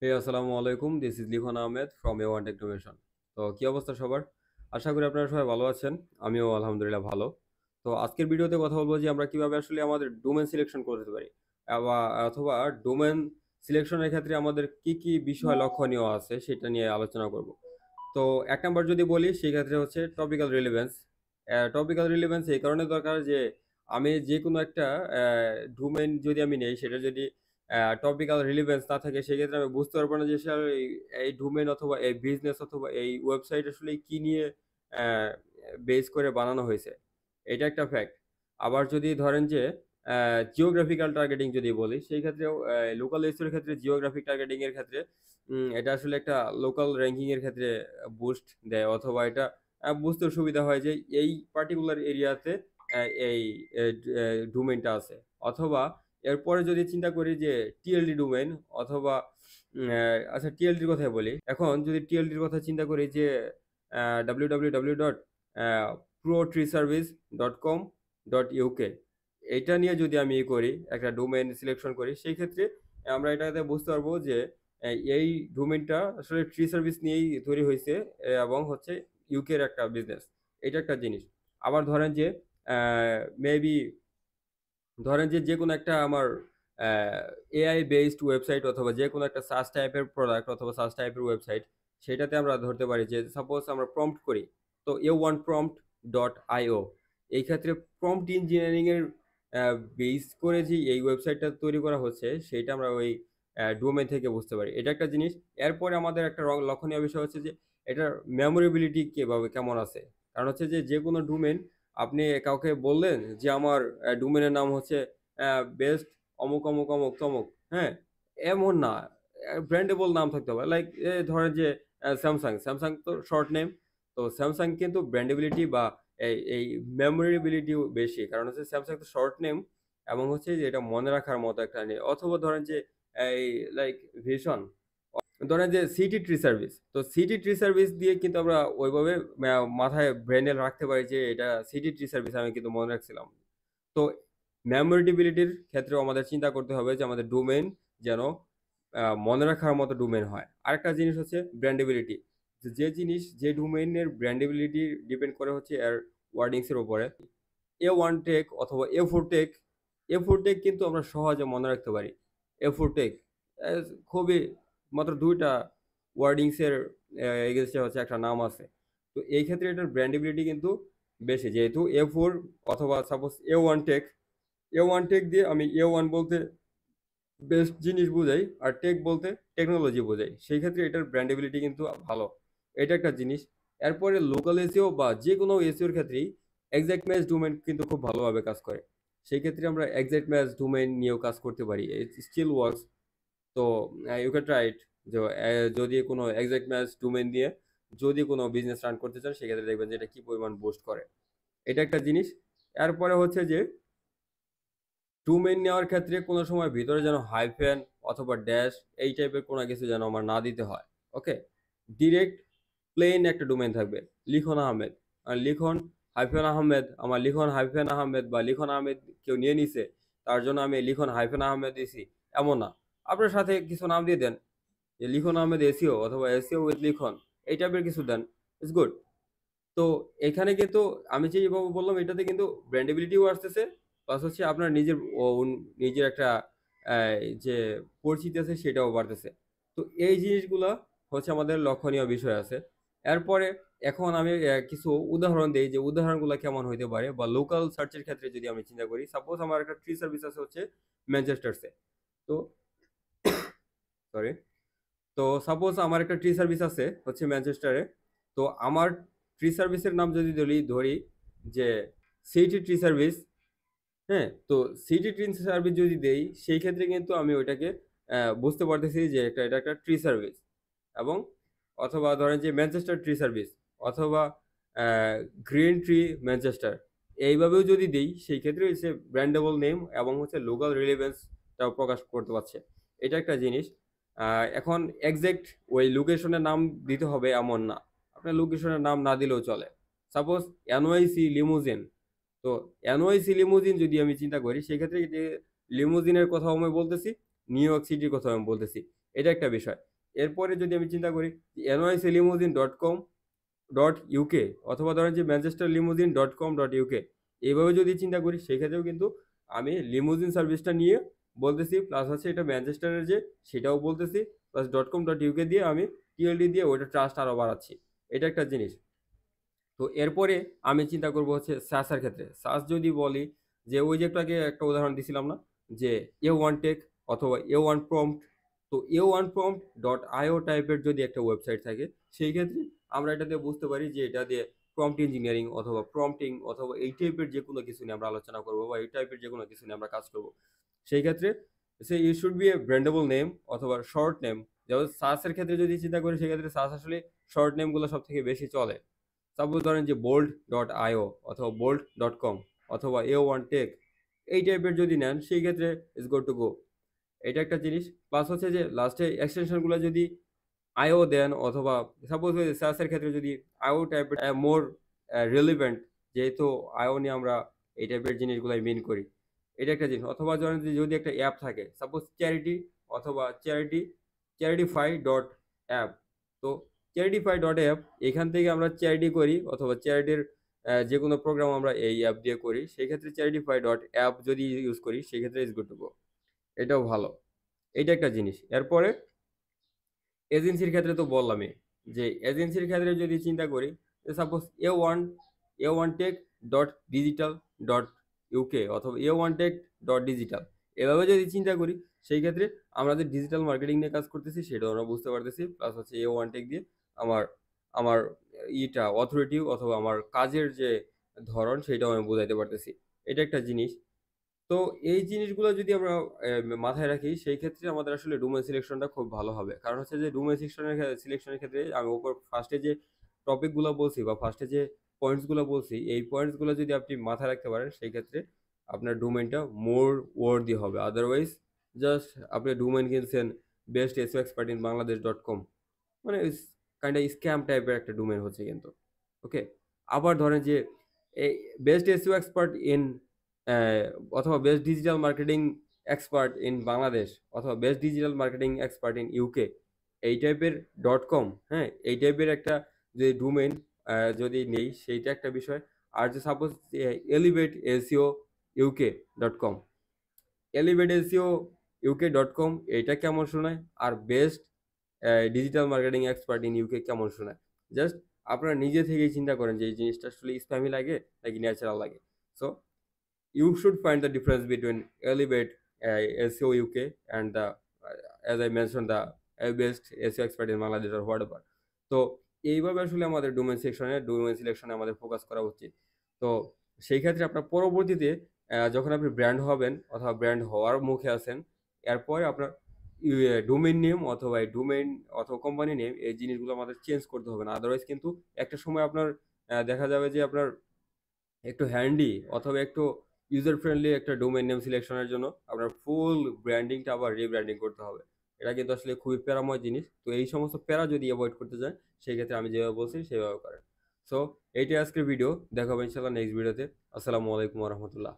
আসসালামু আলাইকুম। This is লিখন আহমেদ ফ্রম A1 টেকনোভেশন। তো কি অবস্থা সবার? আশা করি আপনারা সবাই ভালো আছেন। আমিও আলহামদুলিল্লাহ ভালো। তো আজকের ভিডিওতে কথা বলব যে আমরা কিভাবে আসলে আমাদের ডোমেইন সিলেকশন করতে পারি। অথবা ডোমেইন সিলেকশনের ক্ষেত্রে আমাদের কি বিষয় লক্ষণীয় আছে সেটা নিয়ে আলোচনা করব। তো ১ নাম্বার যদি বলি সেক্ষেত্রে হচ্ছে টপিক্যাল রিলেভেন্স। টপিক্যাল রিলেভেন্স এই কারণে দরকার যে আমি যেকোনো একটা ডোমেইন যদি আমি নেই সেটা যদি টপিক্যাল রিলেভেন্স না থাকে সেক্ষেত্রে আমি বুঝতে পারবো না যে আসলে এই ডোমেইন অথবা এই বিজনেস অথবা এই ওয়েবসাইট আসলে কি নিয়ে অ্যা বেস করে বানানো হয়েছে। এটা একটা ফ্যাক্ট। আবার যদি ধরেন যে জিওগ্রাফিক্যাল টার্গেটিং যদি বলি সেই ক্ষেত্রেও লোকাল এসইও এর ক্ষেত্রে জিওগ্রাফিক টার্গেটিং এর ক্ষেত্রে এটা আসলে একটা লোকাল র‍্যাংকিং এর ক্ষেত্রে বুস্ট দেয় অথবা এটা বুঝতেও সুবিধা হয় যে এই পার্টিকুলার এরিয়াতে এই ডোমেইনটা আছে। অথবা এরপরে যদি চিন্তা করি যে টিএলডি ডোমেইন অথবা আচ্ছা টিএলডির কথাই বলি। এখন যদি টিএলডির কথা চিন্তা করি যে www.protreeservice.com.uk এইটা নিয়ে যদি আমি করি, একটা ডোমেইন সিলেকশন করি, সেই ক্ষেত্রে আমরা এটাতে বুঝতে পারবো যে এই ডোমেইনটা আসলে ট্রি সার্ভিস নিয়েই তৈরি হইছে এবং হচ্ছে ইউকের একটা বিজনেস। এটা একটা জিনিস। আবার ধরেন যে মেবি ধরেন যে যেকোনো একটা আমার অ্যা এআই বেসড ওয়েবসাইট অথবা যেকোনো একটা সার্চ টাইপের প্রোডাক্ট অথবা সার্চ টাইপের ওয়েবসাইট সেটাতে আমরা ধরতে পারি যে সাপোজ আমরা প্রম্পট করি। তো a1prompt.io এই ক্ষেত্রে প্রম্পট ইঞ্জিনিয়ারিং এর অ্যা বেস করে যে এই ওয়েবসাইটটা তৈরি করা হচ্ছে সেইটা আমরা ওই ডোমেইন থেকে বুঝতে পারি। এটা একটা জিনিস। এরপরে আমাদের একটা লক্ষণীয় বিষয় হচ্ছে যে এটার মেমোরেবিলিটি কেমন আছে। কারণ হচ্ছে যে যেকোনো ডোমেইন আপনি কাউকে বললেন যে আমার ডোমেইনের নাম হচ্ছে বেস্ট অমুক, অমুক, অমুক, তমুক, হ্যাঁ? এমন না। ব্র্যান্ডেবল নাম থাকতে হবে। লাইক ধরেন যে Samsung, Samsung তো শর্ট নেম। তো Samsung কিন্তু ব্র্যান্ডেবিলিটি বা এই মেমোরেবিলিটিও বেশি। কারণ হচ্ছে Samsung তো শর্ট নেম এবং হচ্ছে যে এটা মনে রাখার মতো একটা অথবা ধরেন যে এই লাইক ভিশন ধরেন যে সিটি ট্রি সার্ভিস। তো সিটি ট্রি সার্ভিস দিয়ে কিন্তু আমরা ওইভাবে মাথায় ব্রেইনে রাখতে পারি যে এটা সিটি ট্রি সার্ভিস আমি কিন্তু মনে রাখছিলাম। তো মেমোরিটিবিলিটির ক্ষেত্রেও আমাদের চিন্তা করতে হবে যে আমাদের ডোমেইন যেন মনে রাখার মতো ডোমেইন হয়। আরেকটা জিনিস হচ্ছে ব্র্যান্ডেবিলিটি। যে জিনিস যে ডোমেইনের ব্র্যান্ডেবিলিটি ডিপেন্ড করে হচ্ছে এর ওয়ার্ডিংস এর উপরে। A1 টেক অথবা A4 টেক, A4 টেক কিন্তু আমরা সহজে মনে রাখতে পারি। A4 টেক অ্যা খুবই মাত্র ২ টা ওয়ার্ডিংস এর এগেইনস্ট এ হচ্ছে একটা নাম আছে। তো এই ক্ষেত্রে এটার ব্র্যান্ডেবিলিটি কিন্তু বেশি। যেহেতু A4 অথবা suppose A1 take, A1 take দিয়ে আমি A1 বলতে বেস্ট জিনিস বোঝাই আর টেক বলতে টেকনোলজি বোঝাই। সেই ক্ষেত্রে এটার ব্র্যান্ডেবিলিটি কিন্তু ভালো। এটা একটা জিনিস। এরপরে লোকাল এসইও বা যেকোনো এসইও এর ক্ষেত্রেই এক্সাক্ট ম্যাচ ডোমেইন কিন্তু খুব ভালোভাবে কাজ করে। সেই ক্ষেত্রে আমরা এক্সাক্ট ম্যাচ ডোমেইন নিয়েও কাজ করতে পারি। It still works. তো ইউ ক্যান ট্রাই ইট যে যদি কোনো এক্সাক্ট ম্যাচ ডোমেইন দিয়ে যদি কোনো বিজনেস রান করতে চান সেক্ষেত্রে দেখবেন যে এটা কি পরিমাণ বুস্ট করে। এটা একটা জিনিস। এরপরে হচ্ছে যে ডোমেইন নেওয়ার ক্ষেত্রে কোনো সময় ভিতরে যেন হাইফেন অথবা ড্যাশ এই টাইপের কোনো কিছু যেন আমার না দিতে হয়। ওকে? ডিরেক্ট প্লেন একটা ডোমেইন থাকবে। লিখন আহমেদ। লিখন হাইফেন আহমেদ, আমার লিখন হাইফেন আহমেদ বা লিখন আহমেদ কেউ নিয়ে নিছে। তার জন্য আমি লিখন হাইফেন আহমেদ দিছি। এমন না। আপনার সাথে কিছু নাম দিয়ে দেন। যে লিখন আহমেদ এসইও অথবা এসইও উইথ লিখন। এই টাইপের কিছু দেন। It's good. তো এখানে কিন্তু আমি যেভাবে বললাম এটাতে কিন্তু ব্র্যান্ডেবিলিটিও আসতেছে। প্লাস হচ্ছে আপনার নিজের একটা অ্যা যে পরিচিতি আছে সেটাও বাড়তেছে। তো এই জিনিসগুলা হচ্ছে আমাদের লক্ষণীয় বিষয় আছে। এরপরে এখন আমি কিছু উদাহরণ দেই যে উদাহরণগুলা কেমন হইতে পারে বা লোকাল সার্চ এর ক্ষেত্রে যদি আমি চিন্তা করি। সাপোজ আমার একটা ট্রি সার্ভিস আছে হচ্ছে ম্যানচেস্টারসে। তো সরি। তো সাপোজ আমার একটা ট্রি সার্ভিস আছে হচ্ছে ম্যানচেস্টারে। তো আমার ট্রি সার্ভিসের নাম যদি ধরি যে সিটি ট্রি সার্ভিস, হ্যাঁ? তো সিটি ট্রি সার্ভিস যদি দেই সেই ক্ষেত্রে কিন্তু আমি ওইটাকে বুঝতে পারতেছি যে এটা একটা ট্রি সার্ভিস এবং অথবা ধরেন যে ম্যানচেস্টার ট্রি সার্ভিস অথবা অ্যা গ্রিন ট্রি ম্যানচেস্টার এইভাবেও যদি দেই সেই ক্ষেত্রে হচ্ছে ব্র্যান্ডেবল নেম এবং হচ্ছে লোকাল রিলেভেন্স টাও প্রকাশ করতে পারছে। এটা একটা জিনিস। আ এখন এক্সাক্ট ওই লোকেশনের নাম দিতে হবে এমন না। আপনার লোকেশনের নাম না দিলেও চলে। Suppose NYC limousine. তো এনওয়াইসি লিমুজিন যদি আমি চিন্তা করি সেক্ষেত্রে যে লিমুজিনের কথাও আমি বলতেছি, নিউ ইয়র্ক সিটির কথাও আমি বলতেছি। এটা একটা বিষয়। এরপরে যদি আমি চিন্তা করি nyclimousine.com.uk অথবা ধরেন যে manchesterlimousine.com.uk এভাবে যদি চিন্তা করি সেক্ষেত্রেও কিন্তু আমি লিমুজিন সার্ভিসটা নিয়ে বলতেছি প্লাস হচ্ছে এটা ম্যানচেস্টারের যে সেটাও বলতেছি প্লাস .com.uk দিয়ে আমি টিএলডি দিয়ে ওইটা ট্রাস্ট আরও বাড়াচ্ছি। এটা একটা জিনিস। তো এরপরে আমি চিন্তা করব হচ্ছে SaaS এর ক্ষেত্রে। SaaS যদি বলি যে ওই যে একটু আগে একটা উদাহরণ দিছিলাম না? যে A1 Tech অথবা A1 Prompt। তো A1 Prompt.io টাইপের যদি একটা ওয়েবসাইট থাকে সেই ক্ষেত্রে আমরা এটা দিয়ে বুঝতে পারি যে এটা দিয়ে প্রম্পট ইঞ্জিনিয়ারিং অথবা প্রম্পটিং অথবা এই টাইপের যেকোনো কিছু নিয়ে আমরা আলোচনা করব বা এই টাইপের যেকোনো কিছু নিয়ে আমরা কাজ করব। সেই ক্ষেত্রে it should be a brandable name অথবা শর্ট নেম। যেমন SaaS এর ক্ষেত্রে যদি চিন্তা করি সেক্ষেত্রে SaaS আসলে শর্ট নেমগুলো সবথেকে বেশি চলে। সাপোজ ধরেন যে bold.io অথবা bold.com অথবা A1 Tech এই টাইপের যদি নেন সেই ক্ষেত্রে ইজ গুড টু গো। এটা একটা জিনিস। প্লাস হচ্ছে যে লাস্টে এক্সটেনশনগুলো যদি আইও দেন অথবা সাপোজ SaaS এর ক্ষেত্রে যদি আইও টাইপের মোর রিলেভেন্ট যেহেতু আইও নিয়ে আমরা এই টাইপের জিনিসগুলাই মিন করি। এটা একটা জিনিস। অথবা ধরেন যে যদি একটা অ্যাপ থাকে সাপোজ চ্যারিটি অথবা চ্যারিটিফাই.অ্যাপ। তো চ্যারিটিফাই.অ্যাপ এখান থেকে আমরা চ্যারিটি করি অথবা চ্যারিটির যেকোনো প্রোগ্রাম আমরা এই অ্যাপ দিয়ে করি। সেক্ষেত্রে চ্যারিটিফাই.অ্যাপ যদি ইউজ করি সেক্ষেত্রে ইজ গুড টু গো। এটাও ভালো। এইটা একটা জিনিস। এরপরে এজেন্সির ক্ষেত্রে তো বললামই যে এজেন্সির ক্ষেত্রে যদি চিন্তা করি সাপোজ a1tech.digital.uk অথবা a1tech.digital এভাবে যদি চিন্তা করি সেই ক্ষেত্রে আমরা যে ডিজিটাল মার্কেটিং নিয়ে কাজ করতেছি সেটাও আমরা বুঝতে পারতেছি প্লাস হচ্ছে a1tech দিয়ে আমার আমার ইটা অথরিটি অথবা আমার কাজের যে ধরন সেটাও আমি বোঝাইতে পারতেছি। এটা একটা জিনিস। তো এই জিনিসগুলো যদি আমরা মাথায় রাখি সেই ক্ষেত্রে আমাদের আসলে ডোমেইন সিলেকশনটা খুব ভালো হবে। কারণ হচ্ছে যে ডোমেইন সিলেকশনের ক্ষেত্রে আমি উপর ফার্স্টে যে টপিকগুলো বলছি বা ফার্স্টে যে পয়েন্টসগুলো বলছি এই পয়েন্টসগুলো যদি আপনি মাথায় রাখতে পারেন সেই ক্ষেত্রে আপনার ডোমেইনটা মোর ওয়ার্দি হবে। আদারওয়াইজ জাস্ট আপনি ডোমেইন কিনছেন বেস্ট এসইও এক্সপার্ট ইন বাংলাদেশ.com মানে কাইন্ড স্ক্যাম টাইপের একটা ডোমেইন হচ্ছে কিন্তু। ওকে? আবার ধরেন যে এই best SEO expert in a অথবা best digital marketing expert in Bangladesh অথবা best digital marketing expert in UK এই টাইপের .com, হ্যাঁ? এই টাইপের একটা যে ডোমেইন যদি নেই সেইটা একটা বিষয়। আর যে সাপোজ elevateSEOuk.com elevateSEOuk.com এইটা কেমন শোনায়? আর best digital marketing expert in UK কেমন শোনায়? জাস্ট আপনারা নিজে থেকেই চিন্তা করেন যে এই জিনিসটা আসলে স্প্যামি লাগে নাকি ন্যাচারাল লাগে। So you should find the difference between Elevate SEO UK and the as I mentioned the best SEO expert in Bangladesh or whatever. তো এইভাবে আসলে আমাদের ডোমেইন সিলেকশনে আমাদের ফোকাস করা উচিত। তো সেই ক্ষেত্রে আপনার পরবর্তীতে যখন আপনি ব্র্যান্ড হবেন অথবা ব্র্যান্ড হওয়ার মুখে আছেন, এরপরে আপনার ডোমেইন নেম অথবা এই ডোমেইন অথবা কোম্পানি নেম এই জিনিসগুলো আমাদের চেঞ্জ করতে হবে না। আদারওয়াইজ কিন্তু একটা সময় আপনার দেখা যাবে যে আপনার একটু হ্যান্ডি অথবা একটু ইউজার ফ্রেন্ডলি একটা ডোমেইন নেম সিলেকশনের জন্য আপনার ফুল ব্র্যান্ডিংটা আবার রিব্র্যান্ডিং করতে হবে। এটা কিন্তু আসলে খুবই প্যারাময় জিনিস। তো এই সমস্ত প্যারা যদি এভয়েড করতে চান সেই ক্ষেত্রে আমি যেভাবে বলছি সেভাবে করেন। সো এইটাই আজকের ভিডিও। দেখা হবে ইনশাআল্লাহ নেক্সট ভিডিওতে। আসসালামু আলাইকুম ওয়া রাহমাতুল্লাহ।